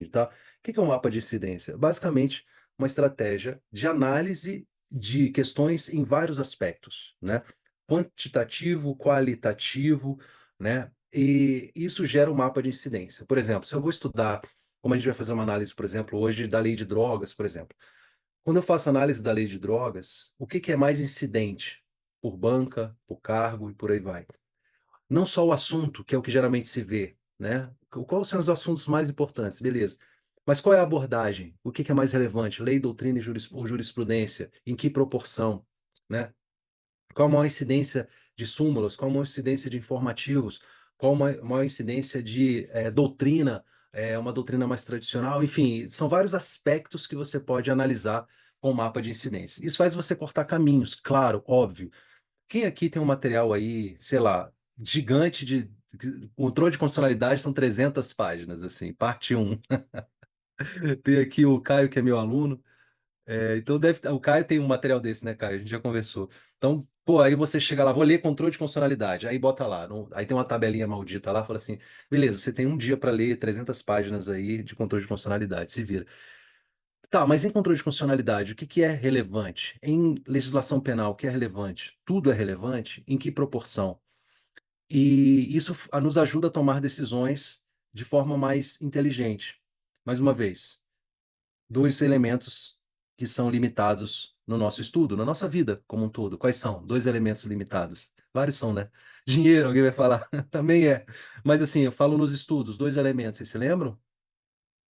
tá? O que que é um mapa de incidência? Basicamente, uma estratégia de análise de questões em vários aspectos, né? Quantitativo, qualitativo, né? E isso gera um mapa de incidência. Por exemplo, se eu vou estudar, como a gente vai fazer uma análise, por exemplo, hoje da lei de drogas, por exemplo. Quando eu faço análise da lei de drogas, o que que é mais incidente? Por banca, por cargo e por aí vai. Não só o assunto, que é o que geralmente se vê, né? Quais são os assuntos mais importantes? Beleza. Mas qual é a abordagem? O que que é mais relevante? Lei, doutrina e ou jurisprudência? Em que proporção? Né? Qual a maior incidência de súmulas? Qual a maior incidência de informativos? Qual a maior incidência de doutrina? Uma doutrina mais tradicional? Enfim, são vários aspectos que você pode analisar com o mapa de incidência. Isso faz você cortar caminhos, claro, óbvio. Quem aqui tem um material aí, sei lá, gigante de controle de constitucionalidade, são 300 páginas, assim, parte um. Tem aqui o Caio, que é meu aluno. Então o Caio tem um material desse, né, Caio? A gente já conversou. Então, pô, aí você chega lá, vou ler controle de constitucionalidade, aí bota lá, aí tem uma tabelinha maldita lá, fala assim, beleza, você tem um dia para ler 300 páginas aí de controle de constitucionalidade, se vira. Tá, mas em controle de constitucionalidade, o que que é relevante? Em legislação penal, o que é relevante? Tudo é relevante? Em que proporção? E isso nos ajuda a tomar decisões de forma mais inteligente. Mais uma vez, dois elementos que são limitados no nosso estudo, na nossa vida como um todo. Quais são? Dois elementos limitados. Vários são, né? Dinheiro, alguém vai falar. Também é. Mas assim, eu falo nos estudos, dois elementos, vocês se lembram?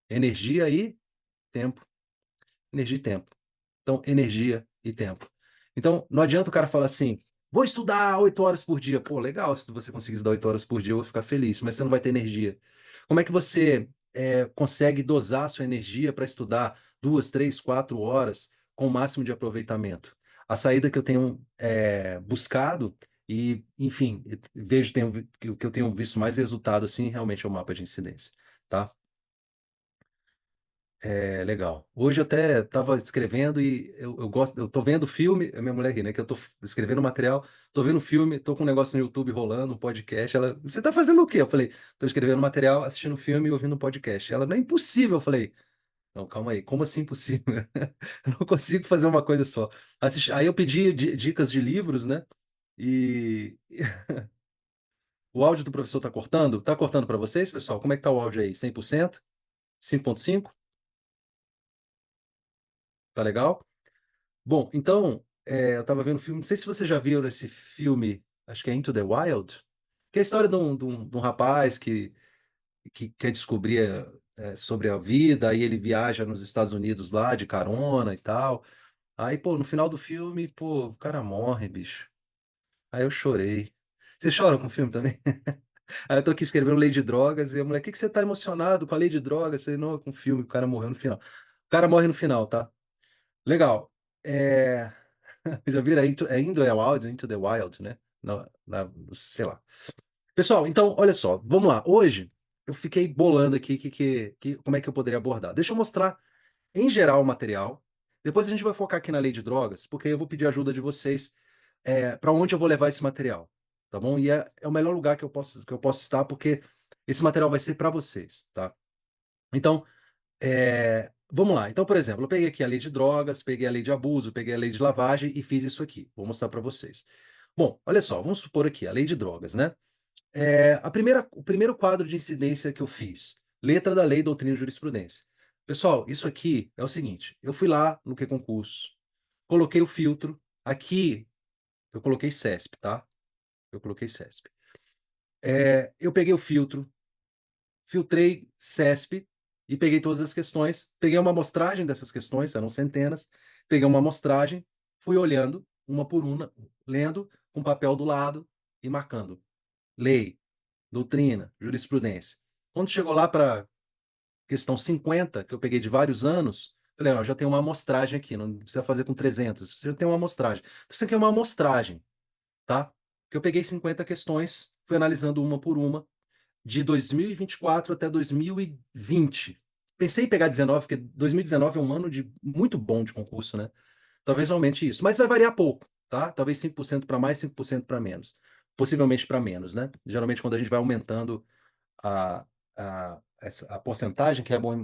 Energia e tempo. Energia e tempo. Então, energia e tempo. Então, não adianta o cara falar assim, vou estudar 8 horas por dia. Pô, legal, se você conseguir estudar 8 horas por dia, eu vou ficar feliz, mas você não vai ter energia. Como é que você consegue dosar a sua energia para estudar 2, 3, 4 horas com o máximo de aproveitamento? A saída que eu tenho buscado e, enfim, vejo que eu tenho visto mais resultado, assim, realmente é o mapa de incidência, tá? É legal. Hoje eu até estava escrevendo e eu gosto, eu tô vendo filme, a minha mulher ri, né? Que eu tô escrevendo material, tô vendo filme, tô com um negócio no YouTube rolando, um podcast. Ela, você tá fazendo o quê? Eu falei, tô escrevendo material, assistindo filme e ouvindo um podcast. Ela, não é impossível. Eu falei, não, calma aí, como assim impossível? Eu não consigo fazer uma coisa só. Aí eu pedi dicas de livros, né? E o áudio do professor tá cortando? Tá cortando para vocês, pessoal? Como é que tá o áudio aí? 100%? 5,5? Tá legal? Bom, então, eu tava vendo um filme, não sei se você já viu esse filme, acho que é Into the Wild, que é a história de um rapaz que quer descobrir sobre a vida, aí ele viaja nos Estados Unidos lá de carona e tal. Aí, pô, no final do filme, pô, o cara morre, bicho. Aí eu chorei. Vocês choram com o filme também? Aí eu tô aqui escrevendo Lei de Drogas e a mulher, o que que você tá emocionado com a Lei de Drogas? Eu falei, não, é com o filme, o cara morreu no final. O cara morre no final, tá? Legal. É... Já viram? É Into the Wild, Into the Wild, né? Sei lá. Pessoal, então, olha só, vamos lá. Hoje eu fiquei bolando aqui como é que eu poderia abordar. Deixa eu mostrar, em geral, o material. Depois a gente vai focar aqui na lei de drogas, porque eu vou pedir ajuda de vocês para onde eu vou levar esse material, tá bom? E é o melhor lugar que eu posso estar, porque esse material vai ser para vocês, tá? Então, vamos lá. Então, por exemplo, eu peguei aqui a lei de drogas, peguei a lei de abuso, peguei a lei de lavagem e fiz isso aqui. Vou mostrar para vocês. Bom, olha só, vamos supor aqui a lei de drogas, né? O primeiro quadro de incidência que eu fiz, letra da lei, doutrina e jurisprudência. Pessoal, isso aqui é o seguinte: eu fui lá no que concurso, coloquei o filtro. Aqui eu coloquei CESP, tá? Eu coloquei CESP. Eu peguei o filtro, filtrei CESP e peguei todas as questões, peguei uma amostragem dessas questões, eram centenas, peguei uma amostragem, fui olhando uma por uma, lendo com papel do lado e marcando. Lei, doutrina, jurisprudência. Quando chegou lá para questão 50, que eu peguei de vários anos, falei, não, já tem uma amostragem aqui, não precisa fazer com 300, você já tem uma amostragem. Então, isso aqui é uma amostragem, tá? Que eu peguei 50 questões, fui analisando uma por uma, de 2024 até 2020. Pensei em pegar 19, porque 2019 é um ano muito bom de concurso, né? Talvez aumente isso, mas vai variar pouco, tá? Talvez 5% para mais, 5% para menos. Possivelmente para menos, né? Geralmente quando a gente vai aumentando a, a porcentagem,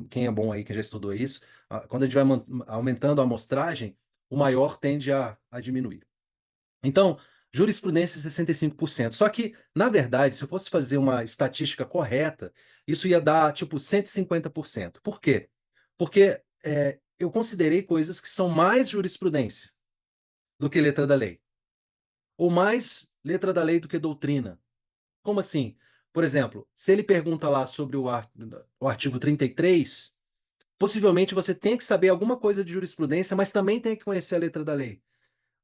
quem é bom aí, que já estudou isso, quando a gente vai aumentando a amostragem, o maior tende a diminuir. Então, jurisprudência 65%. Só que, na verdade, se eu fosse fazer uma estatística correta, isso ia dar tipo 150%. Por quê? Porque eu considerei coisas que são mais jurisprudência do que letra da lei, ou mais letra da lei do que doutrina. Como assim? Por exemplo, se ele pergunta lá sobre o artigo 33, possivelmente você tem que saber alguma coisa de jurisprudência, mas também tem que conhecer a letra da lei.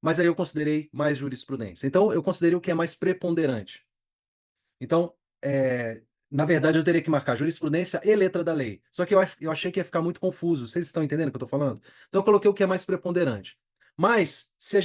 Mas aí eu considerei mais jurisprudência. Então, eu considerei o que é mais preponderante. Então, na verdade, eu teria que marcar jurisprudência e letra da lei. Só que eu achei que ia ficar muito confuso. Vocês estão entendendo o que eu estou falando? Então, eu coloquei o que é mais preponderante. Mas, se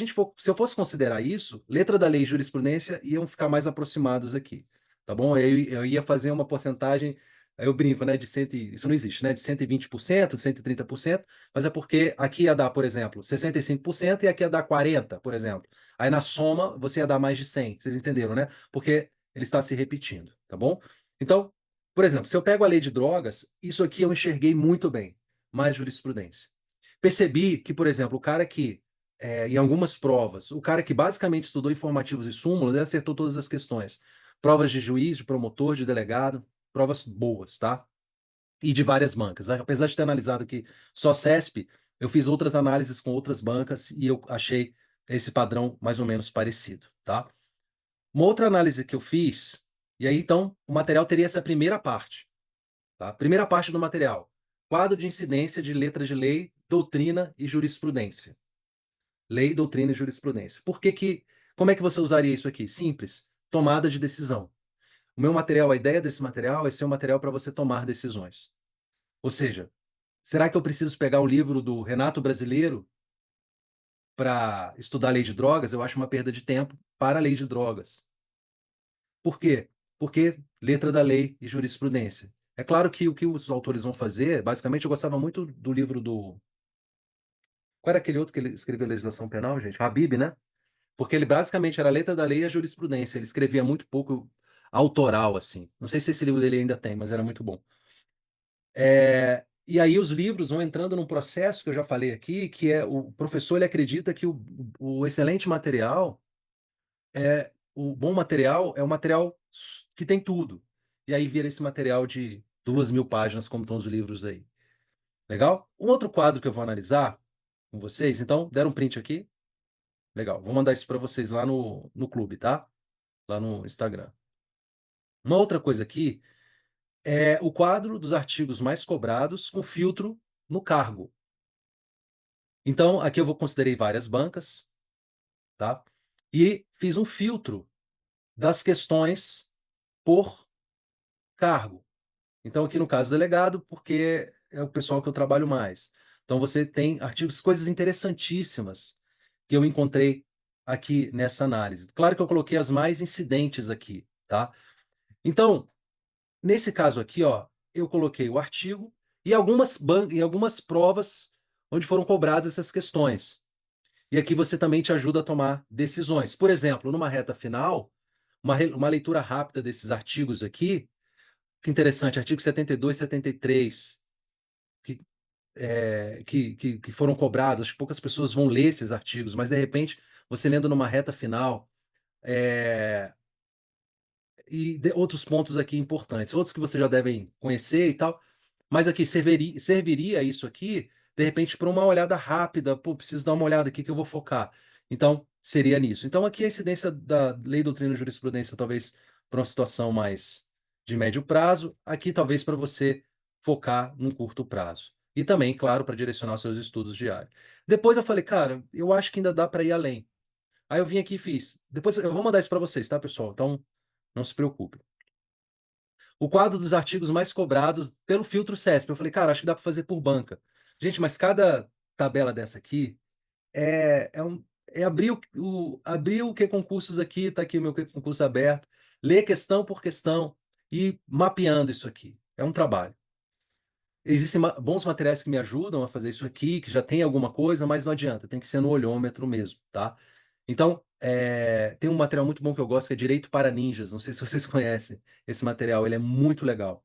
eu fosse considerar isso, letra da lei e jurisprudência iam ficar mais aproximados aqui. Tá bom? Eu ia fazer uma porcentagem, eu brinco, né? Isso não existe, né? De 120%, 130%, mas é porque aqui ia dar, por exemplo, 65% e aqui ia dar 40%, por exemplo. Aí na soma você ia dar mais de 100. Vocês entenderam, né? Porque ele está se repetindo, tá bom? Então, por exemplo, se eu pego a lei de drogas, isso aqui eu enxerguei muito bem, mais jurisprudência. Percebi que, por exemplo, o cara que, em algumas provas, o cara que basicamente estudou informativos e súmulas, ele acertou todas as questões. Provas de juiz, de promotor, de delegado, provas boas, tá? E de várias bancas. Apesar de ter analisado aqui só CESP, eu fiz outras análises com outras bancas e eu achei esse padrão mais ou menos parecido, tá? Uma outra análise que eu fiz, e aí então o material teria essa primeira parte, tá? Primeira parte do material: quadro de incidência de letras de lei, doutrina e jurisprudência. Lei, doutrina e jurisprudência. Como é que você usaria isso aqui? Simples, tomada de decisão. O meu material, a ideia desse material é ser um material para você tomar decisões. Ou seja, será que eu preciso pegar o livro do Renato Brasileiro para estudar a lei de drogas? Eu acho uma perda de tempo para a lei de drogas. Por quê? Porque letra da lei e jurisprudência. É claro que o que os autores vão fazer, basicamente, eu gostava muito do livro do. Qual era aquele outro que ele escreveu legislação penal, gente? Habib, né? Porque ele basicamente era a letra da lei e a jurisprudência. Ele escrevia muito pouco autoral, assim. Não sei se esse livro dele ainda tem, mas era muito bom. E aí os livros vão entrando num processo que eu já falei aqui, que é o professor ele acredita que o excelente material o bom material é o material que tem tudo. E aí vira esse material de 2.000 páginas, como estão os livros aí. Legal? Um outro quadro que eu vou analisar com vocês, então, deram um print aqui? Legal, vou mandar isso para vocês lá no clube, tá? Lá no Instagram. Uma outra coisa aqui é o quadro dos artigos mais cobrados com filtro no cargo. Então, aqui eu vou considerei várias bancas, tá? E fiz um filtro das questões por cargo. Então, aqui no caso delegado, porque é o pessoal que eu trabalho mais. Então, você tem artigos, coisas interessantíssimas que eu encontrei aqui nessa análise. Claro que eu coloquei as mais incidentes aqui, tá? Então, nesse caso aqui, ó, eu coloquei o artigo e algumas provas onde foram cobradas essas questões. E aqui você também te ajuda a tomar decisões. Por exemplo, numa reta final, uma leitura rápida desses artigos aqui, que interessante, artigo 72 e 73, que, que foram cobrados. Acho que poucas pessoas vão ler esses artigos, mas de repente, você lendo numa reta final, é, outros pontos aqui importantes, outros que vocês já devem conhecer e tal, mas aqui serviria isso aqui, de repente, para uma olhada rápida. Pô, preciso dar uma olhada aqui que eu vou focar. Então, seria nisso. Então, aqui a incidência da lei, doutrina e jurisprudência, talvez para uma situação mais de médio prazo, aqui talvez para você focar num curto prazo. E também, claro, para direcionar seus estudos diários. Depois eu falei, cara, eu acho que ainda dá para ir além. Aí eu vim aqui e fiz. Depois eu vou mandar isso para vocês, tá, pessoal? Então, não se preocupe. O quadro dos artigos mais cobrados pelo filtro CESP. Eu falei, cara, acho que dá para fazer por banca. Gente, mas cada tabela dessa aqui é abrir abrir o que concursos aqui, tá aqui o meu que concurso aberto, ler questão por questão e mapeando isso aqui. É um trabalho. Existem bons materiais que me ajudam a fazer isso aqui, que já tem alguma coisa, mas não adianta, tem que ser no olhômetro mesmo, tá? Então, tem um material muito bom que eu gosto, que é Direito para Ninjas. Não sei se vocês conhecem esse material, ele é muito legal.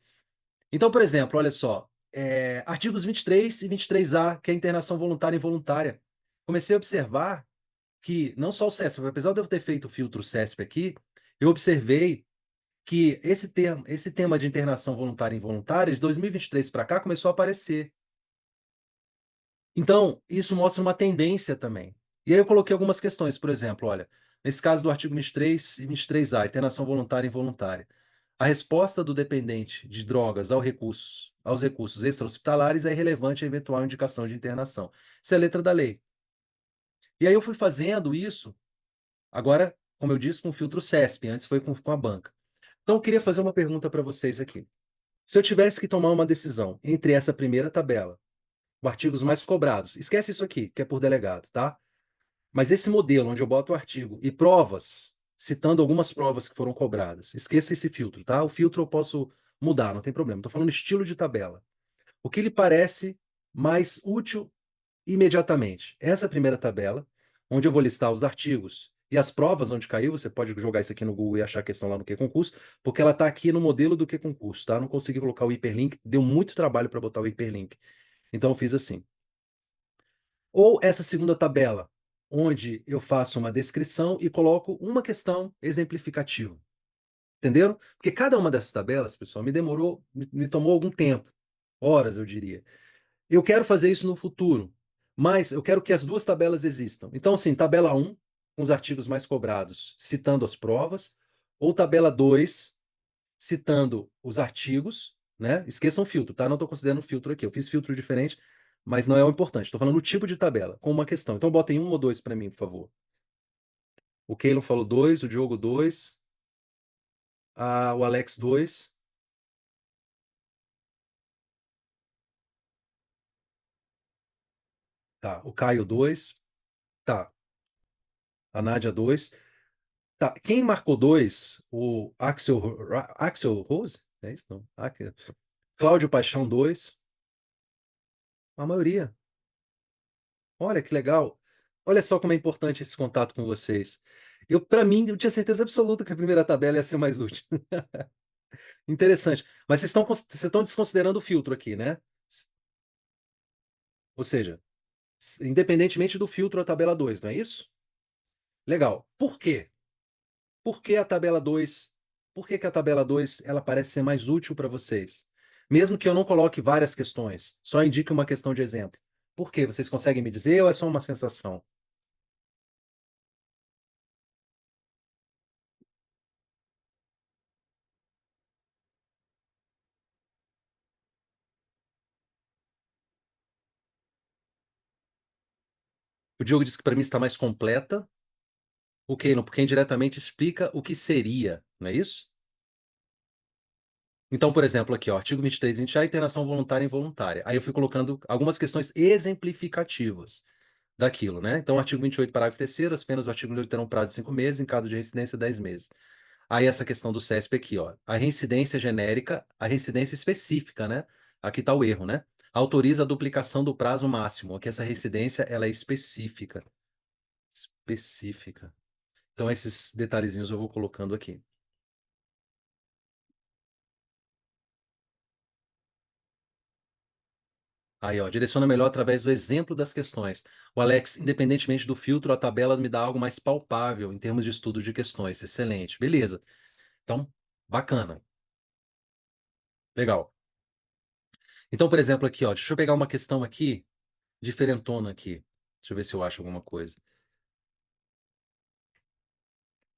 Então, por exemplo, olha só, artigos 23 e 23A, que é internação voluntária e involuntária. Comecei a observar que não só o CESP, apesar de eu ter feito o filtro CESP aqui, eu observei que esse tema de internação voluntária e involuntária, de 2023 para cá, começou a aparecer. Então, isso mostra uma tendência também. E aí eu coloquei algumas questões, por exemplo, olha, nesse caso do artigo 23 e 23A, internação voluntária e involuntária, a resposta do dependente de drogas aos recursos extra-hospitalares é irrelevante à eventual indicação de internação. Isso é letra da lei. E aí eu fui fazendo isso, agora, como eu disse, com o filtro CESP, antes foi com a banca. Então eu queria fazer uma pergunta para vocês aqui. Se eu tivesse que tomar uma decisão entre essa primeira tabela, os artigos mais cobrados, esquece isso aqui, que é por delegado, tá? Mas esse modelo, onde eu boto o artigo e provas, citando algumas provas que foram cobradas, esqueça esse filtro, tá? O filtro eu posso mudar, não tem problema. Estou falando estilo de tabela. O que lhe parece mais útil imediatamente? Essa primeira tabela, onde eu vou listar os artigos e as provas onde caiu, você pode jogar isso aqui no Google e achar a questão lá no Q-Concurso, porque ela está aqui no modelo do Q-Concurso, tá? Não consegui colocar o hiperlink, deu muito trabalho para botar o hiperlink. Então eu fiz assim. Ou essa segunda tabela, onde eu faço uma descrição e coloco uma questão exemplificativa. Entenderam? Porque cada uma dessas tabelas, pessoal, me tomou algum tempo, horas, eu diria. Eu quero fazer isso no futuro, mas eu quero que as duas tabelas existam. Então, assim, tabela um com os artigos mais cobrados, citando as provas, ou tabela 2 citando os artigos, né? Esqueçam o filtro, tá? Não estou considerando filtro aqui. Eu fiz filtro diferente, mas não é o importante. Estou falando o tipo de tabela, com uma questão. Então botem um ou dois para mim, por favor. O Keylon falou dois, o Diogo dois, o Alex dois, tá? O Caio dois, tá? A Nádia dois, tá? Quem marcou dois? O Axel Rose? É isso? Não. Cláudio Paixão dois. A maioria. Olha que legal. Olha só como é importante esse contato com vocês. Para mim, eu tinha certeza absoluta que a primeira tabela ia ser mais útil. Interessante. Mas vocês estão desconsiderando o filtro aqui, né? Ou seja, independentemente do filtro, a tabela 2, não é isso? Legal. Por quê? Por que a tabela 2? Por que que a tabela 2 ela parece ser mais útil para vocês? Mesmo que eu não coloque várias questões, só indique uma questão de exemplo. Por quê? Vocês conseguem me dizer ou é só uma sensação? O Diogo disse que para mim está mais completa. O Keylon, porque indiretamente explica o que seria, não é isso? Então, por exemplo, aqui, ó, artigo 23 e 20A, internação voluntária e involuntária. Aí eu fui colocando algumas questões exemplificativas daquilo, né? Então, artigo 28, parágrafo 3º, as penas do artigo 28 terão prazo de 5 meses, em caso de reincidência, 10 meses. Aí essa questão do CESP aqui, ó, a reincidência genérica, a reincidência específica, né? Aqui está o erro, né? Autoriza a duplicação do prazo máximo, aqui essa reincidência, ela é específica. Específica. Então, esses detalhezinhos eu vou colocando aqui. Aí, ó, direciona melhor através do exemplo das questões. O Alex, independentemente do filtro, a tabela me dá algo mais palpável em termos de estudo de questões. Excelente. Beleza. Então, bacana. Legal. Então, por exemplo, aqui, ó, deixa eu pegar uma questão aqui, diferentona aqui. Deixa eu ver se eu acho alguma coisa.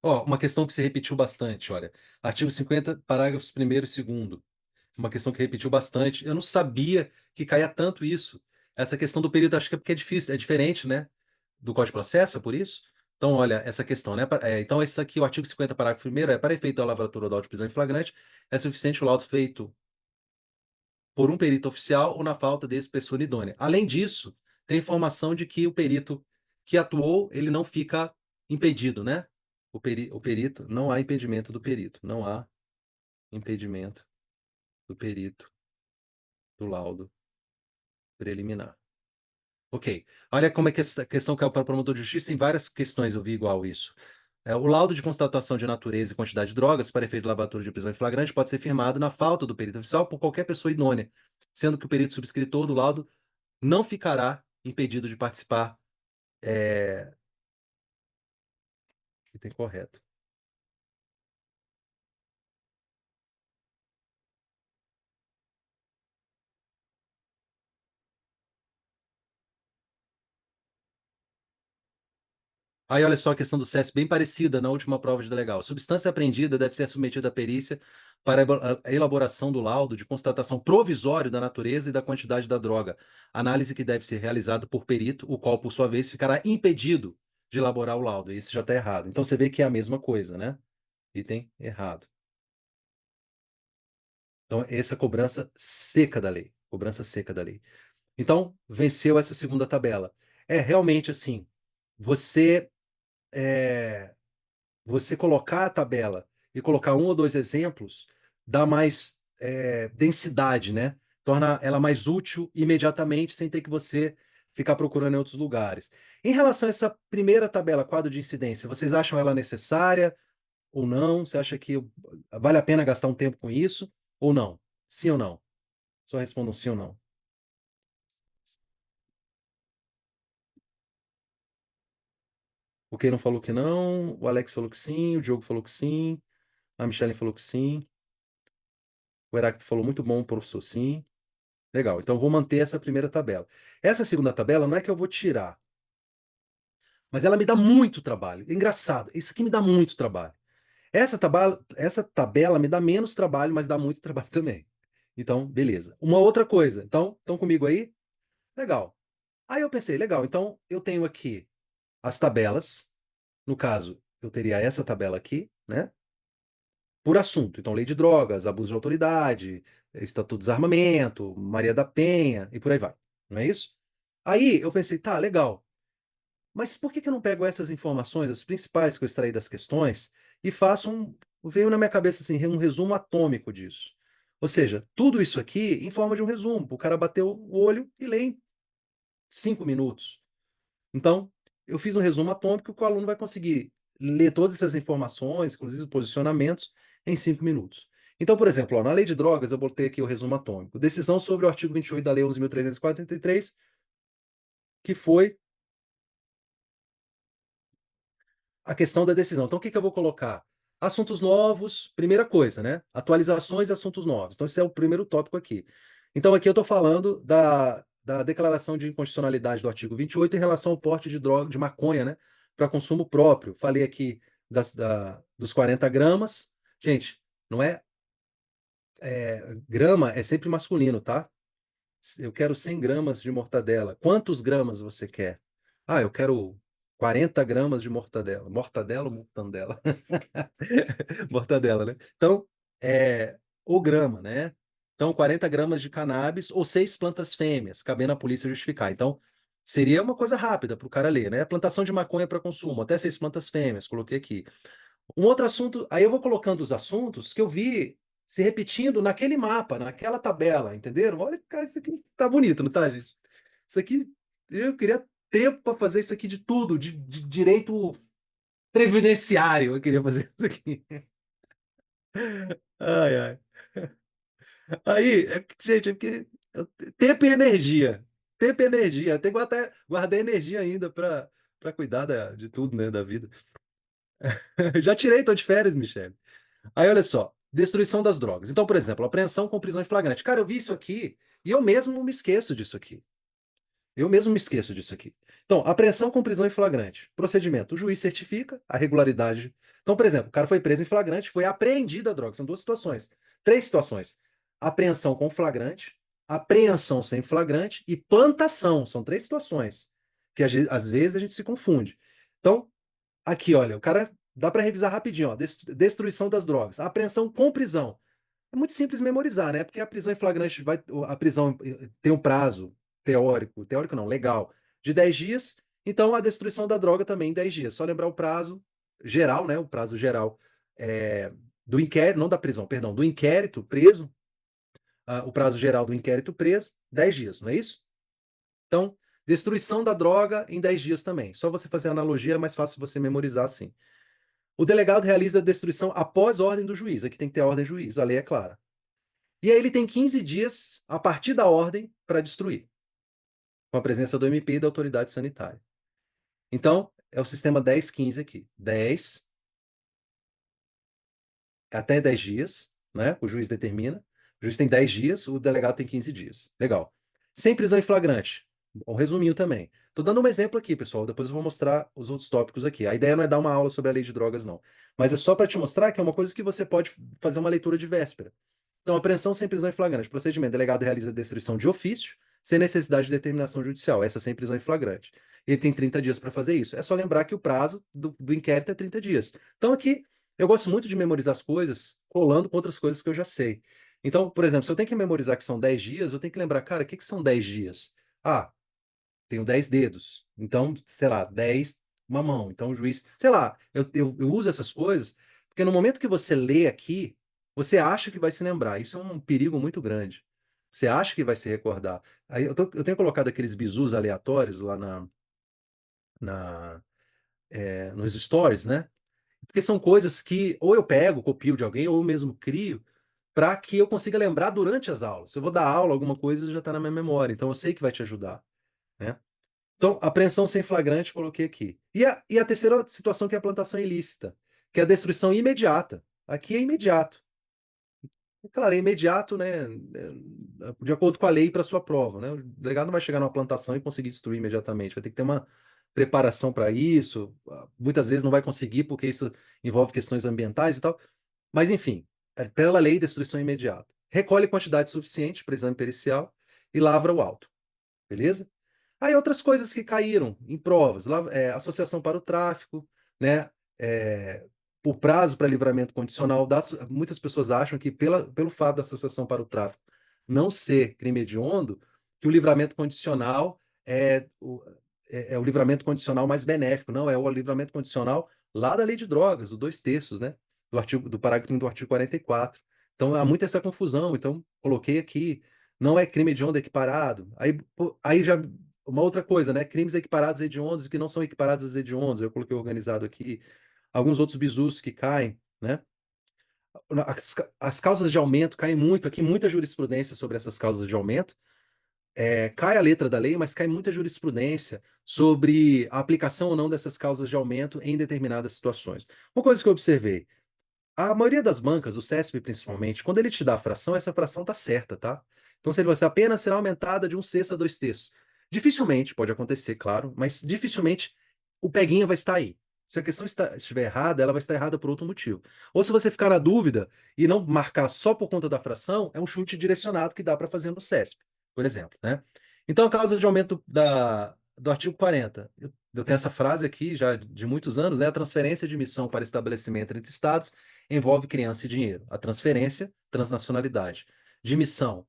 Ó, uma questão que se repetiu bastante, olha. Artigo 50, parágrafos 1º e 2º. Uma questão que repetiu bastante. Eu não sabia que caía tanto isso. Essa questão do período, acho que é porque é difícil, é diferente, né? Do Código de Processo, é por isso? Então, olha, essa questão, né? Então, esse aqui, o artigo 50, parágrafo 1º, para efeito da lavratura do auto de prisão em flagrante, é suficiente o laudo feito por um perito oficial ou na falta desse pessoa idônea. Além disso, tem informação de que o perito que atuou, ele não fica impedido, né? O perito, não há impedimento do perito, não há impedimento do perito do laudo preliminar. Ok. Olha como é que essa questão caiu para o promotor de justiça. Em várias questões eu vi igual isso. O laudo de constatação de natureza e quantidade de drogas para efeito de lavatura de prisão em flagrante pode ser firmado na falta do perito oficial por qualquer pessoa idônea, sendo que o perito subscritor do laudo não ficará impedido de participar. Item correto. Aí, olha só a questão do CES, bem parecida na última prova de legal. Substância apreendida deve ser submetida à perícia para a elaboração do laudo de constatação provisório da natureza e da quantidade da droga. Análise que deve ser realizada por perito, o qual, por sua vez, ficará impedido de elaborar o laudo. Esse já está errado. Então, você vê que é a mesma coisa, né? Item errado. Então, essa é a cobrança seca da lei. Cobrança seca da lei. Então, venceu essa segunda tabela. É realmente assim, você é, você colocar a tabela e colocar um ou dois exemplos dá mais densidade, né? Torna ela mais útil imediatamente, sem ter que você ficar procurando em outros lugares. Em relação a essa primeira tabela, quadro de incidência, vocês acham ela necessária ou não? Você acha que vale a pena gastar um tempo com isso ou não? Sim ou não? Só respondam sim ou não. O Keiron falou que não, o Alex falou que sim, o Diogo falou que sim, a Michelle falou que sim, o Heráclito falou muito bom, professor, sim. Legal, então vou manter essa primeira tabela. Essa segunda tabela não é que eu vou tirar, mas ela me dá muito trabalho. Engraçado, isso aqui me dá muito trabalho. Essa tabela me dá menos trabalho, mas dá muito trabalho também. Então, beleza. Uma outra coisa. Então, estão comigo aí? Legal. Aí eu pensei, legal, então eu tenho aqui as tabelas. No caso, eu teria essa tabela aqui, né? Por assunto. Então, lei de drogas, abuso de autoridade, Estatuto do Desarmamento, Maria da Penha e por aí vai. Não é isso? Aí eu pensei, tá, legal. Mas por que que eu não pego essas informações, as principais que eu extraí das questões, e faço um. Veio na minha cabeça assim, um resumo atômico disso. Ou seja, tudo isso aqui em forma de um resumo. O cara bateu o olho e lê em 5 minutos. Então, eu fiz um resumo atômico que o aluno vai conseguir ler todas essas informações, inclusive os posicionamentos, em 5 minutos. Então, por exemplo, ó, na lei de drogas, eu botei aqui o resumo atômico. Decisão sobre o artigo 28 da Lei 11.343, que foi a questão da decisão. Então, o que que eu vou colocar? Assuntos novos, primeira coisa, né? Atualizações e assuntos novos. Então, esse é o primeiro tópico aqui. Então, aqui eu estou falando da declaração de inconstitucionalidade do artigo 28 em relação ao porte de droga, de maconha, né? Para consumo próprio. Falei aqui dos 40 gramas. Gente, não grama é sempre masculino, tá? Eu quero 100 gramas de mortadela. Quantos gramas você quer? Ah, eu quero 40 gramas de mortadela. Mortadela ou mortandela? Mortadela, né? Então, o grama, né? Então, 40 gramas de cannabis ou 6 plantas fêmeas, cabendo à polícia justificar. Então, seria uma coisa rápida para o cara ler, né? Plantação de maconha para consumo, até 6 plantas fêmeas, coloquei aqui. Um outro assunto, aí eu vou colocando os assuntos que eu vi se repetindo naquele mapa, naquela tabela, entenderam? Olha, cara, isso aqui tá bonito, não tá, gente? Isso aqui, eu queria tempo para fazer isso aqui de tudo, de direito previdenciário, eu queria fazer isso aqui. Ai, ai. Aí, gente, é porque tempo e energia. Tempo e energia. Tem que guardar energia ainda para cuidar de tudo, né, da vida. Já tirei, tô de férias, Michele. Aí, olha só, destruição das drogas. Então, por exemplo, apreensão com prisão em flagrante. Cara, eu vi isso aqui e eu mesmo me esqueço disso aqui. Eu mesmo me esqueço disso aqui. Então, apreensão com prisão em flagrante. Procedimento. O juiz certifica a regularidade. Então, por exemplo, o cara foi preso em flagrante, foi apreendida a droga. São duas situações. Três situações. Apreensão com flagrante, apreensão sem flagrante e plantação. São três situações que às vezes a gente se confunde. Então, aqui, olha, o cara dá para revisar rapidinho, ó. Destruição das drogas. Apreensão com prisão. É muito simples memorizar, né? Porque a prisão em flagrante a prisão tem um prazo teórico não, legal, de 10 dias. Então a destruição da droga também em 10 dias. Só lembrar o prazo geral, né? O prazo geral do inquérito, não da prisão, perdão, do inquérito preso, o prazo geral do inquérito preso, 10 dias, não é isso? Então, destruição da droga em 10 dias também. Só você fazer a analogia é mais fácil você memorizar assim. O delegado realiza a destruição após ordem do juiz. Aqui tem que ter a ordem do juiz, a lei é clara. E aí ele tem 15 dias a partir da ordem para destruir, com a presença do MP e da autoridade sanitária. Então, é o sistema 10-15 aqui. 10 até 10 dias, né? O juiz determina. O juiz tem 10 dias, o delegado tem 15 dias. Legal. Sem prisão em flagrante. Um resuminho também. Estou dando um exemplo aqui, pessoal. Depois eu vou mostrar os outros tópicos aqui. A ideia não é dar uma aula sobre a lei de drogas, não. Mas é só para te mostrar que é uma coisa que você pode fazer uma leitura de véspera. Então, apreensão sem prisão em flagrante. Procedimento: delegado realiza a destruição de ofício, sem necessidade de determinação judicial. Essa sem prisão em flagrante. Ele tem 30 dias para fazer isso. É só lembrar que o prazo do inquérito é 30 dias. Então, aqui, eu gosto muito de memorizar as coisas colando com outras coisas que eu já sei. Então, por exemplo, se eu tenho que memorizar que são 10 dias, eu tenho que lembrar, cara, o que são 10 dias? Ah, tenho 10 dedos. Então, sei lá, 10 uma mão. Então, o juiz, sei lá, eu uso essas coisas, porque no momento que você lê aqui, você acha que vai se lembrar. Isso é um perigo muito grande. Você acha que vai se recordar. Aí eu tenho colocado aqueles bizus aleatórios lá nos stories, né? Porque são coisas que ou eu pego, copio de alguém, ou eu mesmo crio, para que eu consiga lembrar durante as aulas. Se eu vou dar aula, alguma coisa já está na minha memória. Então, eu sei que vai te ajudar, né? Então, apreensão sem flagrante, coloquei aqui. E a terceira situação, que é a plantação ilícita, que é a destruição imediata. Aqui é imediato. Claro, é imediato, né? De acordo com a lei para sua prova, né? O delegado não vai chegar numa plantação e conseguir destruir imediatamente. Vai ter que ter uma preparação para isso. Muitas vezes não vai conseguir, porque isso envolve questões ambientais e tal. Mas, enfim, pela lei, destruição imediata. Recolhe quantidade suficiente para exame pericial e lavra o auto. Beleza? Aí outras coisas que caíram em provas, associação para o tráfico, né? É, o prazo para livramento condicional, muitas pessoas acham que pelo fato da associação para o tráfico não ser crime hediondo, que o livramento condicional é o livramento condicional mais benéfico. Não, é o livramento condicional lá da lei de drogas, o 2/3, né? Do parágrafo do artigo 44. Então há muita essa confusão. Então, coloquei aqui, não é crime hediondo equiparado. Aí já uma outra coisa, né? Crimes equiparados a hediondos e que não são equiparados a hediondos. Eu coloquei organizado aqui. Alguns outros bizus que caem, né? As causas de aumento caem muito aqui, muita jurisprudência sobre essas causas de aumento. Cai a letra da lei, mas cai muita jurisprudência sobre a aplicação ou não dessas causas de aumento em determinadas situações. Uma coisa que eu observei, a maioria das bancas, o CESP principalmente, quando ele te dá a fração, essa fração tá certa, tá? Então, se ele vai apenas será aumentada de 1/6 a 2/3. Dificilmente, pode acontecer, claro, mas dificilmente o peguinha vai estar aí. Se a questão estiver errada, ela vai estar errada por outro motivo. Ou se você ficar na dúvida e não marcar só por conta da fração, é um chute direcionado que dá para fazer no CESP, por exemplo, né? Então, a causa de aumento do artigo 40. Eu tenho essa frase aqui já de muitos anos, né? A transferência de missão para estabelecimento entre estados envolve criança e dinheiro. A transferência, transnacionalidade. De missão,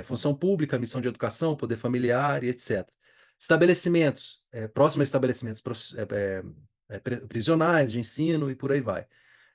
função pública, missão de educação, poder familiar e etc. Estabelecimentos, próximo a estabelecimentos prisionais, de ensino e por aí vai.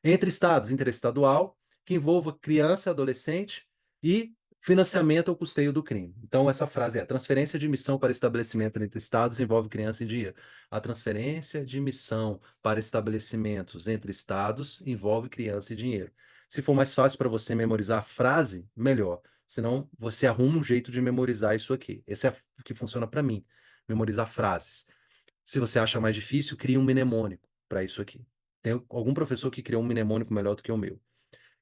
Entre estados, interestadual, que envolva criança, adolescente e financiamento ou custeio do crime. Então, essa frase é: a transferência de missão para estabelecimento entre estados envolve criança e dinheiro. A transferência de missão para estabelecimentos entre estados envolve criança e dinheiro. Se for mais fácil para você memorizar a frase, melhor. Senão, você arruma um jeito de memorizar isso aqui. Esse é o que funciona para mim, memorizar frases. Se você acha mais difícil, crie um mnemônico para isso aqui. Tem algum professor que criou um mnemônico melhor do que o meu. O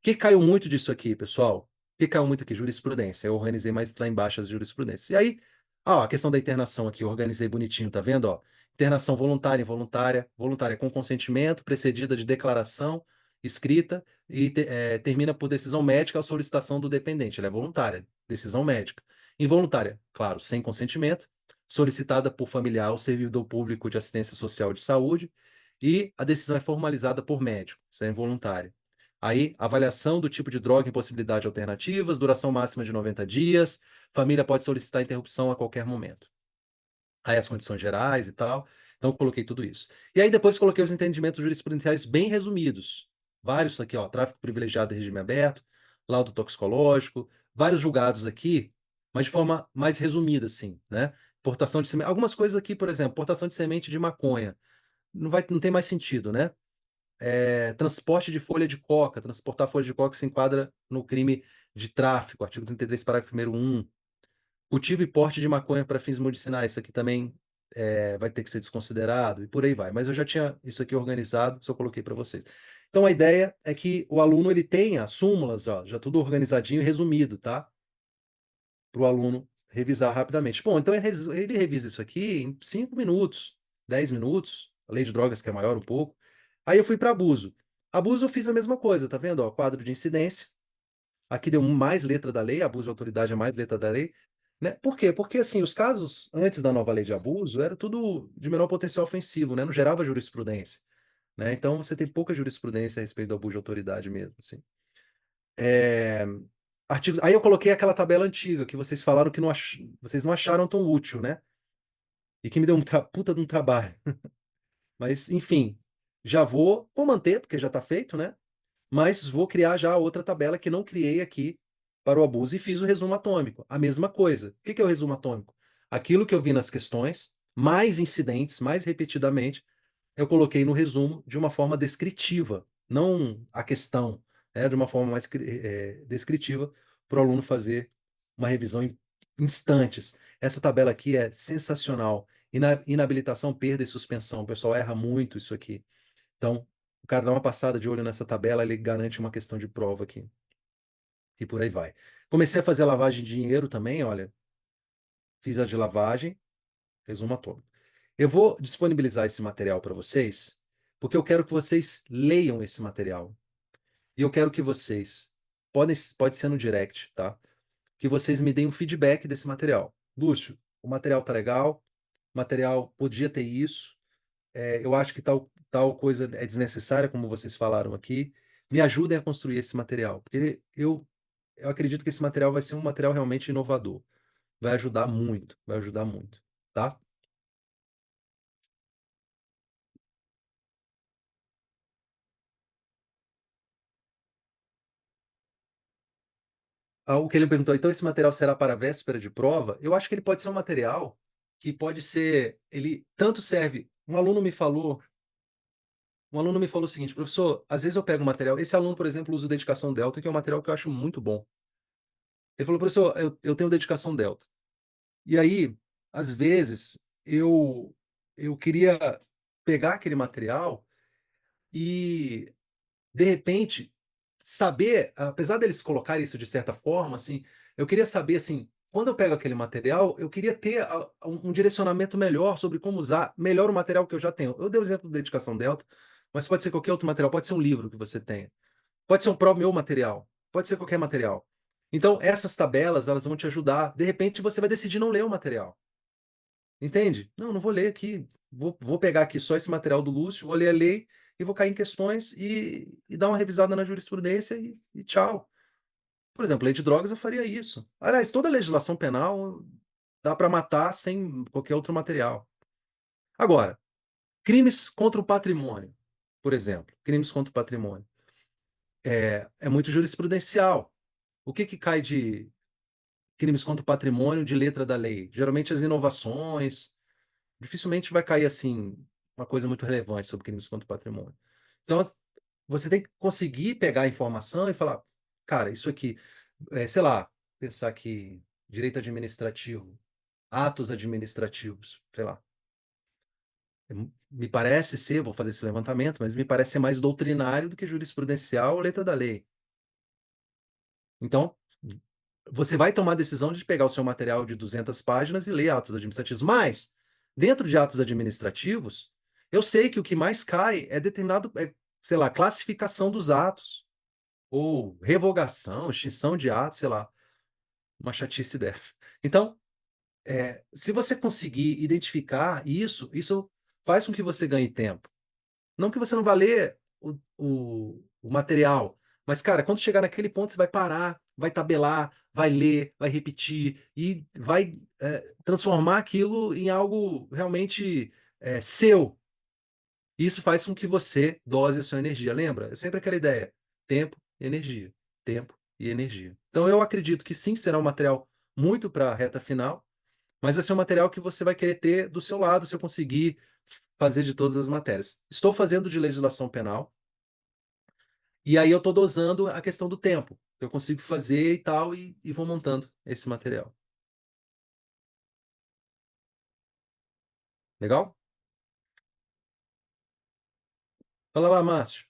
que caiu muito disso aqui, pessoal? O que caiu muito aqui? Jurisprudência. Eu organizei mais lá embaixo as jurisprudências. E aí, a questão da internação aqui, eu organizei bonitinho, tá vendo? Ó, internação voluntária, involuntária, voluntária com consentimento, precedida de declaração escrita e termina por decisão médica ou solicitação do dependente. Ela é voluntária, decisão médica. Involuntária, claro, sem consentimento, solicitada por familiar ou servidor público de assistência social de saúde, e a decisão é formalizada por médico, isso é involuntária. Aí, avaliação do tipo de droga e possibilidade de alternativas, duração máxima de 90 dias, família pode solicitar interrupção a qualquer momento. Aí as condições gerais e tal. Então, eu coloquei tudo isso. E aí depois coloquei os entendimentos jurisprudenciais bem resumidos. Vários aqui, ó, tráfico privilegiado em regime aberto, laudo toxicológico, vários julgados aqui, mas de forma mais resumida, assim, né? Portação de semente. Algumas coisas aqui, por exemplo, portação de semente de maconha. Não tem mais sentido, né? transporte de folha de coca, transportar folha de coca se enquadra no crime de tráfico, artigo 33, parágrafo 1º 1. Cultivo e porte de maconha para fins medicinais, isso aqui também vai ter que ser desconsiderado, e por aí vai. Mas eu já tinha isso aqui organizado, só coloquei para vocês. Então a ideia é que o aluno ele tenha súmulas, ó, já tudo organizadinho e resumido, tá? Para o aluno revisar rapidamente. Bom, então ele revisa isso aqui em 5 minutos, 10 minutos, a lei de drogas que é maior um pouco. Aí eu fui para abuso. Abuso eu fiz a mesma coisa, tá vendo? Ó, quadro de incidência. Aqui deu mais letra da lei, abuso de autoridade é mais letra da lei. Né? Por quê? Porque assim, os casos antes da nova lei de abuso era tudo de menor potencial ofensivo, né? Não gerava jurisprudência. Né? Então você tem pouca jurisprudência a respeito do abuso de autoridade mesmo. Assim. É, artigos... Aí eu coloquei aquela tabela antiga que vocês falaram que vocês não acharam tão útil, né? E que me deu um puta de um trabalho. Mas, enfim, já vou manter, porque já está feito, né? Mas vou criar já outra tabela que não criei aqui para o abuso e fiz o resumo atômico. A mesma coisa. O que é o resumo atômico? Aquilo que eu vi nas questões, mais incidentes, mais repetidamente, eu coloquei no resumo de uma forma descritiva, não a questão, né, de uma forma mais descritiva, para o aluno fazer uma revisão em instantes. Essa tabela aqui é sensacional. Inabilitação, perda e suspensão. O pessoal erra muito isso aqui. Então, o cara dá uma passada de olho nessa tabela, ele garante uma questão de prova aqui. E por aí vai. Comecei a fazer lavagem de dinheiro também, olha. Fiz a de lavagem, resumo atômico. Eu vou disponibilizar esse material para vocês, porque eu quero que vocês leiam esse material. E eu quero que vocês, pode ser no direct, tá? Que vocês me deem um feedback desse material. Lúcio, o material tá legal, o material podia ter isso, eu acho que tal coisa é desnecessária, como vocês falaram aqui. Me ajudem a construir esse material, porque eu acredito que esse material vai ser um material realmente inovador. Vai ajudar muito, tá? O que ele perguntou, então esse material será para a véspera de prova? Eu acho que ele pode ser um material que pode ser, ele tanto serve. Um aluno me falou o seguinte, professor, às vezes eu pego um material, esse aluno, por exemplo, usa o Dedicação Delta, que é um material que eu acho muito bom. Ele falou, professor, eu tenho Dedicação Delta. E aí, às vezes, eu queria pegar aquele material e, de repente, saber, apesar deles colocarem isso de certa forma, assim, eu queria saber, assim, quando eu pego aquele material, eu queria ter um direcionamento melhor sobre como usar melhor o material que eu já tenho. Eu dei o exemplo da Dedicação Delta, mas pode ser qualquer outro material, pode ser um livro que você tenha, pode ser um próprio meu material, pode ser qualquer material. Então, essas tabelas, elas vão te ajudar. De repente, você vai decidir não ler o material. Entende? Não vou ler aqui. Vou pegar aqui só esse material do Lúcio, vou ler a lei e vou cair em questões e dar uma revisada na jurisprudência e tchau. Por exemplo, lei de drogas eu faria isso. Aliás, toda legislação penal dá para matar sem qualquer outro material. Agora, crimes contra o patrimônio, por exemplo, crimes contra o patrimônio. É muito jurisprudencial. O que cai de crimes contra o patrimônio de letra da lei? Geralmente as inovações. Dificilmente vai cair assim uma coisa muito relevante sobre crimes contra o patrimônio. Então, você tem que conseguir pegar a informação e falar, cara, isso aqui, sei lá, pensar que direito administrativo, atos administrativos, sei lá. Me parece ser, vou fazer esse levantamento, mas me parece ser mais doutrinário do que jurisprudencial ou letra da lei. Então, você vai tomar a decisão de pegar o seu material de 200 páginas e ler atos administrativos. Mas, dentro de atos administrativos, eu sei que o que mais cai é determinado, sei lá, classificação dos atos, ou revogação, extinção de atos, sei lá, uma chatice dessa. Então, se você conseguir identificar isso faz com que você ganhe tempo. Não que você não vá ler o material, mas, cara, quando chegar naquele ponto, você vai parar, vai tabelar, vai ler, vai repetir e vai transformar aquilo em algo realmente seu. Isso faz com que você dose a sua energia. Lembra? É sempre aquela ideia: tempo e energia. Tempo e energia. Então, eu acredito que sim, será um material muito para a reta final, mas vai ser um material que você vai querer ter do seu lado se eu conseguir fazer de todas as matérias. Estou fazendo de legislação penal, E aí eu estou dosando a questão do tempo. Eu consigo fazer e tal, e vou montando esse material. Legal? Fala lá, Márcio.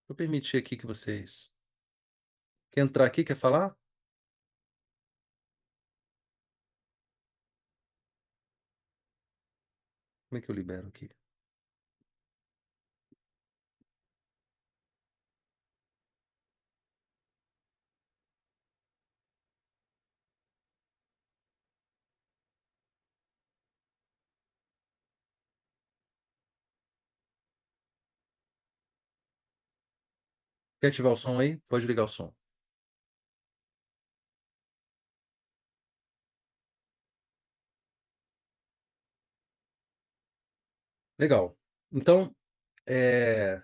Eu permitir aqui que vocês. Quer entrar aqui? Quer falar? Como é que eu libero aqui? Quer ativar o som aí? Pode ligar o som. Legal. Então, é,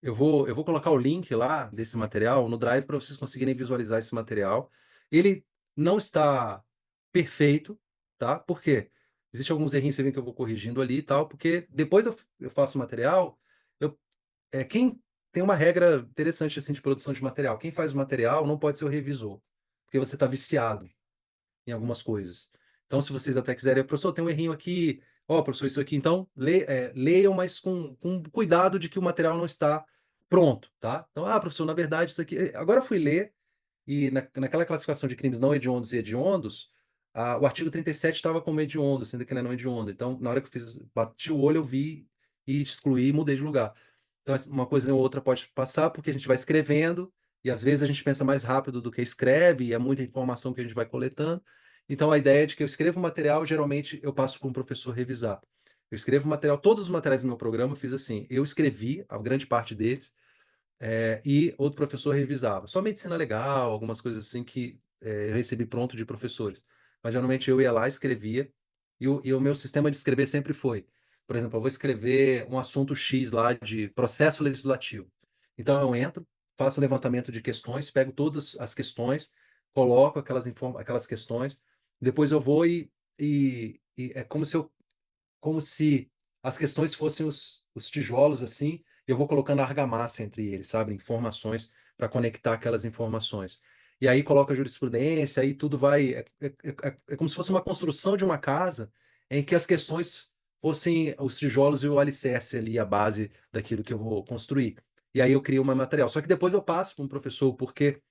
eu vou colocar o link lá desse material no Drive para vocês conseguirem visualizar esse material. Ele não está perfeito, tá? Por quê? Existem alguns errinhos você vê que eu vou corrigindo ali e tal, porque depois eu faço o material, eu, quem tem uma regra interessante assim de produção de material, quem faz o material não pode ser o revisor, porque você está viciado em algumas coisas. Então, se vocês até quiserem, professor, tem um errinho aqui, ó, professor, isso aqui, então leiam, mas com cuidado de que o material não está pronto, tá? Então, professor, na verdade, isso aqui. Agora eu fui ler, e naquela classificação de crimes não hediondos e hediondos, o artigo 37 estava como hediondo, sendo que ele é não hediondo. Então, na hora que eu fiz, bati o olho, eu vi e excluí e mudei de lugar. Então, uma coisa ou outra pode passar, porque a gente vai escrevendo, e às vezes a gente pensa mais rápido do que escreve, e é muita informação que a gente vai coletando. Então, a ideia é de que eu escrevo o material, geralmente eu passo para um professor revisar. Eu escrevo o material, todos os materiais do meu programa eu fiz assim. Eu escrevi a grande parte deles, e outro professor revisava. Só medicina legal, algumas coisas assim que eu recebi pronto de professores. Mas geralmente eu ia lá, escrevia, e o meu sistema de escrever sempre foi, por exemplo, eu vou escrever um assunto X lá de processo legislativo. Então eu entro, faço um levantamento de questões, pego todas as questões, coloco aquelas questões, depois eu vou e é como se as questões fossem os tijolos assim, eu vou colocando argamassa entre eles, sabe? Informações para conectar aquelas informações. E aí coloca a jurisprudência, aí tudo vai. É como se fosse uma construção de uma casa em que as questões fossem os tijolos e o alicerce ali, a base daquilo que eu vou construir. E aí eu crio um material. Só que depois eu passo para um professor, porque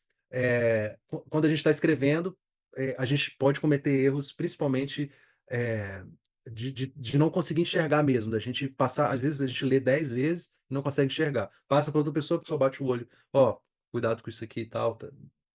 quando a gente está escrevendo, a gente pode cometer erros, principalmente. é, de não conseguir enxergar mesmo, da gente passar, às vezes a gente lê 10 vezes e não consegue enxergar. Passa para outra pessoa, a pessoa bate o olho, ó, cuidado com isso aqui e tal,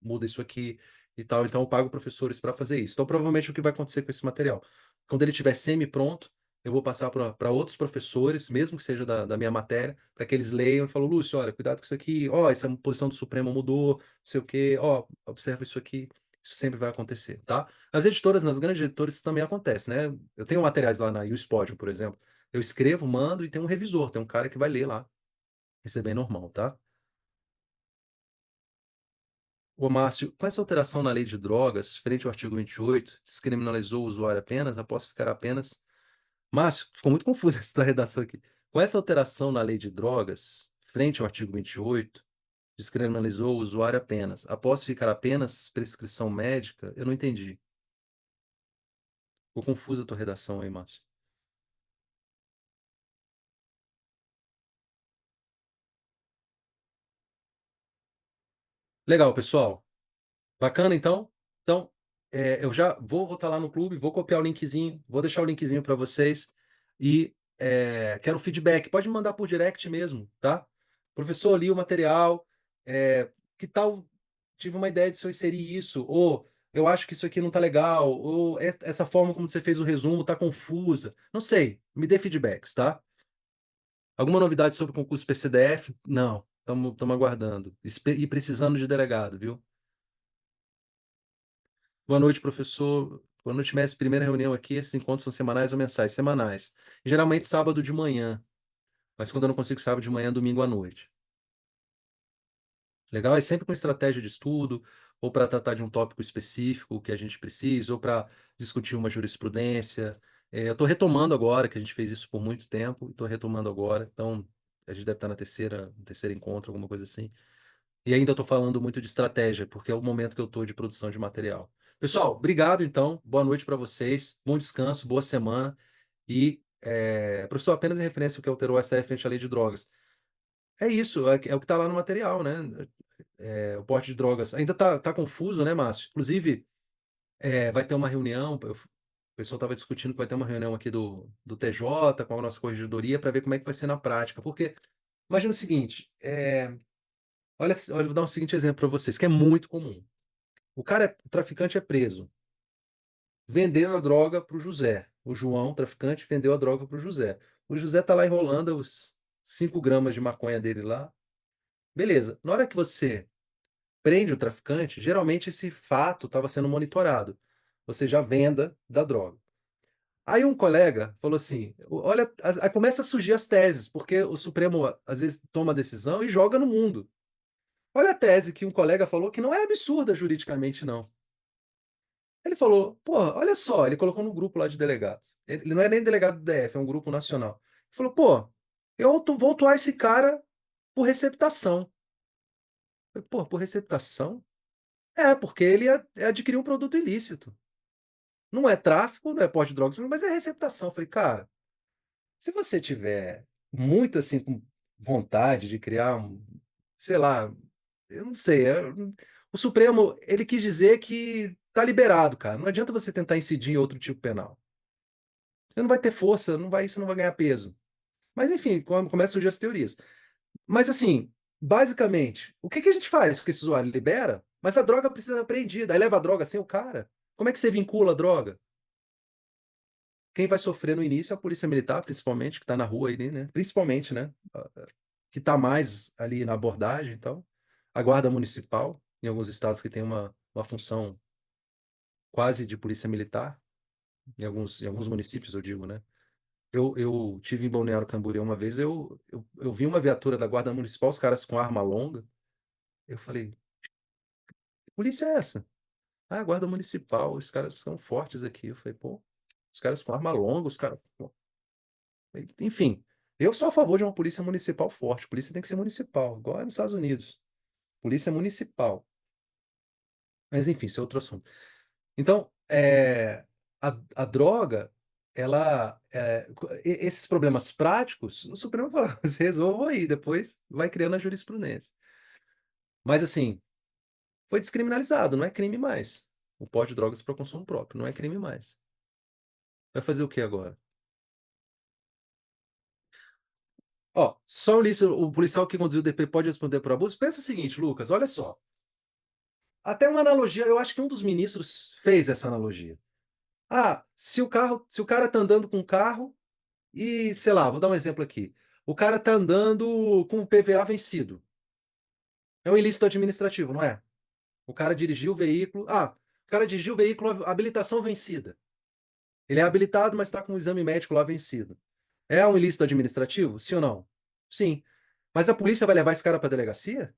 muda isso aqui e tal. Então eu pago professores para fazer isso. Então provavelmente o que vai acontecer com esse material? Quando ele estiver semi-pronto, eu vou passar para outros professores, mesmo que seja da minha matéria, para que eles leiam e falem, Lúcio, olha, cuidado com isso aqui, ó, essa posição do Supremo mudou, não sei o quê, ó, observa isso aqui. Isso sempre vai acontecer, tá? Nas editoras, nas grandes editoras, isso também acontece, né? Eu tenho materiais lá na USPodium, por exemplo. Eu escrevo, mando e tem um revisor, tem um cara que vai ler lá. Isso é bem normal, tá? Ô, Márcio, com essa alteração na lei de drogas, frente ao artigo 28, descriminalizou o usuário apenas, após ficar apenas. Márcio, ficou muito confuso essa redação aqui. Com essa alteração na lei de drogas, frente ao artigo 28, descriminalizou o usuário apenas. Após ficar apenas prescrição médica, eu não entendi. Ficou confusa a tua redação aí, Márcio. Legal, pessoal. Bacana, então? Então, eu já vou voltar lá no clube, vou copiar o linkzinho, vou deixar o linkzinho para vocês e quero feedback. Pode me mandar por direct mesmo, tá? Professor, li o material, que tal? Tive uma ideia de se eu inserir isso, ou eu acho que isso aqui não tá legal, ou essa forma como você fez o resumo tá confusa. Não sei, me dê feedbacks, tá? Alguma novidade sobre o concurso PCDF? Não, estamos aguardando. E precisando de delegado, viu? Boa noite, professor. Boa noite, mestre. Primeira reunião aqui. Esses encontros são semanais ou mensais? Semanais. Geralmente sábado de manhã, mas quando eu não consigo sábado de manhã, domingo à noite. Legal? É sempre com estratégia de estudo, ou para tratar de um tópico específico que a gente precisa, ou para discutir uma jurisprudência. Eu estou retomando agora, que a gente fez isso por muito tempo, estou retomando agora. Então, A gente deve estar no terceiro encontro, alguma coisa assim. E ainda estou falando muito de estratégia, porque é o momento que eu estou de produção de material. Pessoal, obrigado então. Boa noite para vocês. Bom descanso, boa semana. E, professor, apenas em referência ao que alterou o STF frente à lei de drogas. É isso, é o que está lá no material, né? O porte de drogas. Ainda tá confuso, né, Márcio? Inclusive, vai ter uma reunião. O pessoal estava discutindo que vai ter uma reunião aqui do TJ com a nossa corregedoria para ver como é que vai ser na prática. Porque, imagina o seguinte: olha, vou dar um seguinte exemplo para vocês, que é muito comum. O traficante é preso, vendendo a droga para o José. O João, o traficante, vendeu a droga para o José. O José tá lá enrolando os 5 gramas de maconha dele lá. Beleza. Na hora que você prende o traficante, geralmente esse fato estava sendo monitorado, ou seja, a venda da droga. Aí um colega falou assim: olha, aí começa a surgir as teses, porque o Supremo às vezes toma a decisão e joga no mundo. Olha a tese que um colega falou que não é absurda juridicamente, não. Ele falou, porra, olha só, ele colocou no grupo lá de delegados. Ele não é nem delegado do DF, é um grupo nacional. Ele falou, pô, vou autuar esse cara por receptação. Eu falei, pô, por receptação? É, porque ele adquiriu um produto ilícito. Não é tráfico, não é porte de drogas, mas é receptação. Eu falei, cara, se você tiver muito assim com vontade de criar sei lá, eu não sei, o Supremo, ele quis dizer que tá liberado, cara. Não adianta você tentar incidir em outro tipo penal. Você não vai ter força, isso não vai ganhar peso. Mas enfim, começam a surgir as teorias. Mas assim, basicamente, o que que a gente faz com esse usuário? Libera, mas a droga precisa ser apreendida. Aí leva a droga sem o cara. Como é que você vincula a droga? Quem vai sofrer no início é a polícia militar, principalmente, que está na rua aí, né? Principalmente, né? Que está mais ali na abordagem, então. A guarda municipal, em alguns estados que tem uma função quase de polícia militar, em alguns municípios, eu digo, né? Eu tive em Balneário Camboriú uma vez, eu vi uma viatura da Guarda Municipal, os caras com arma longa. Eu falei, que polícia é essa? Ah, Guarda Municipal, os caras são fortes aqui. Eu falei, pô, os caras com arma longa, os caras. Pô. Enfim, eu sou a favor de uma polícia municipal forte. Polícia tem que ser municipal, igual é nos Estados Unidos. Polícia municipal. Mas enfim, isso é outro assunto. Então, a droga, esses problemas práticos, o Supremo fala, você resolva aí, depois vai criando a jurisprudência. Mas assim, foi descriminalizado, não é crime mais. O porte de drogas para consumo próprio, não é crime mais. Vai fazer o que agora? Ó, só o policial que conduziu o DP pode responder por abuso? Pensa o seguinte, Lucas, olha só. Até uma analogia, eu acho que um dos ministros fez essa analogia. Ah, se o cara tá andando com o carro e, sei lá, vou dar um exemplo aqui. O cara tá andando com o PVA vencido. É um ilícito administrativo, não é? O cara dirigiu o veículo. Ah, o cara dirigiu o veículo habilitação vencida. Ele é habilitado, mas está com o exame médico lá vencido. É um ilícito administrativo? Sim ou não? Sim. Mas a polícia vai levar esse cara para a delegacia?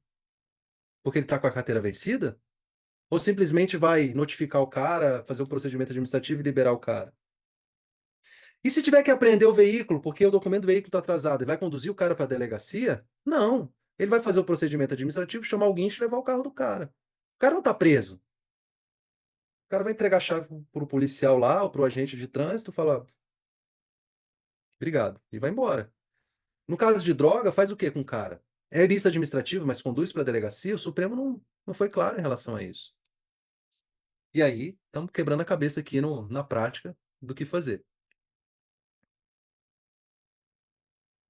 Porque ele está com a carteira vencida? Ou simplesmente vai notificar o cara, fazer um procedimento administrativo e liberar o cara? E se tiver que apreender o veículo, porque o documento do veículo está atrasado, e vai conduzir o cara para a delegacia? Não. Ele vai fazer o procedimento administrativo, chamar o guincho e levar o carro do cara. O cara não está preso. O cara vai entregar a chave para o policial lá, ou para o agente de trânsito, falar, obrigado, e vai embora. No caso de droga, faz o que com o cara? É lista administrativa, mas conduz para a delegacia? O Supremo não foi claro em relação a isso. E aí, estamos quebrando a cabeça aqui na prática do que fazer.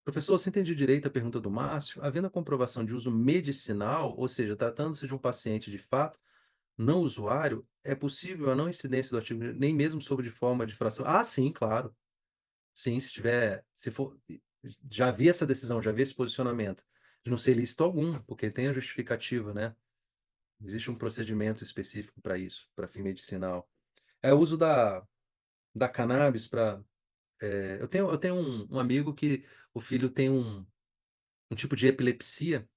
Professor, se entendi direito a pergunta do Márcio, havendo a comprovação de uso medicinal, ou seja, tratando-se de um paciente de fato, não usuário, é possível a não incidência do artigo, nem mesmo sobre de forma de fração? Ah, sim, claro. Sim, se for, já havia essa decisão, já havia esse posicionamento de não ser ilícito algum, porque tem a justificativa, né? Existe um procedimento específico para isso, para fim medicinal. É o uso da cannabis para. Eu tenho um amigo que o filho tem um tipo de epilepsia.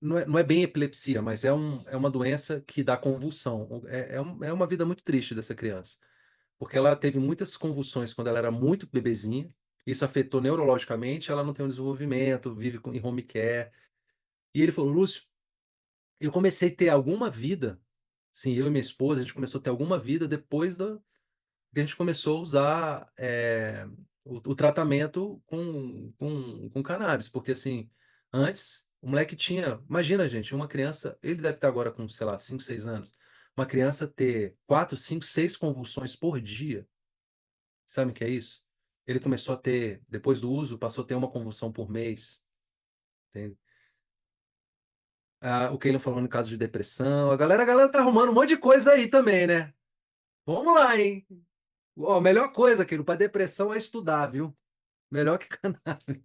Não é bem epilepsia, mas é uma doença que dá convulsão. É uma vida muito triste dessa criança, porque ela teve muitas convulsões quando ela era muito bebezinha isso afetou neurologicamente, ela não tem um desenvolvimento, vive em home care. E ele falou: "Lúcio, eu comecei a ter alguma vida, sim, eu e minha esposa, a gente começou a ter alguma vida depois da que a gente começou a usar, o tratamento com cannabis, porque, assim, antes o moleque tinha imagina gente, uma criança ele deve estar agora com, sei lá, 5, 6 anos, uma criança ter 4, 5, 6 convulsões por dia, sabe o que é isso? Ele começou a ter depois do uso, passou a ter uma convulsão por mês, entende. Ah, o Keilon falou no caso de depressão, a galera tá arrumando um monte de coisa aí também, né. Vamos lá, hein. Ó, melhor coisa, Keilon, pra depressão é estudar, viu. Melhor que cannabis.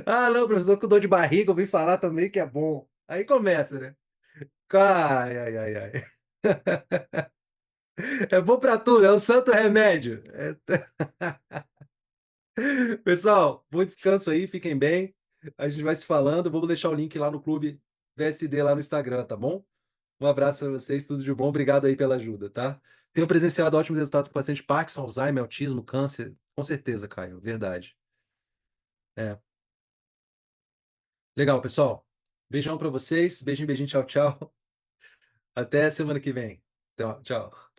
Ah, não, professor, com dor de barriga, ouvi falar também que é bom. Aí começa, né? Ai, ai, ai, ai. É bom pra tudo, é um santo remédio. Pessoal, bom descanso aí, fiquem bem. A gente vai se falando. Vamos deixar o link lá no Clube VSD lá no Instagram, tá bom? Um abraço pra vocês, tudo de bom. Obrigado aí pela ajuda, tá? Tenho presenciado ótimos resultados com paciente Parkinson, Alzheimer, autismo, câncer. Com certeza, Caio, verdade. É. Legal, pessoal. Beijão pra vocês. Beijinho, beijinho, tchau, tchau. Até semana que vem. Então, tchau.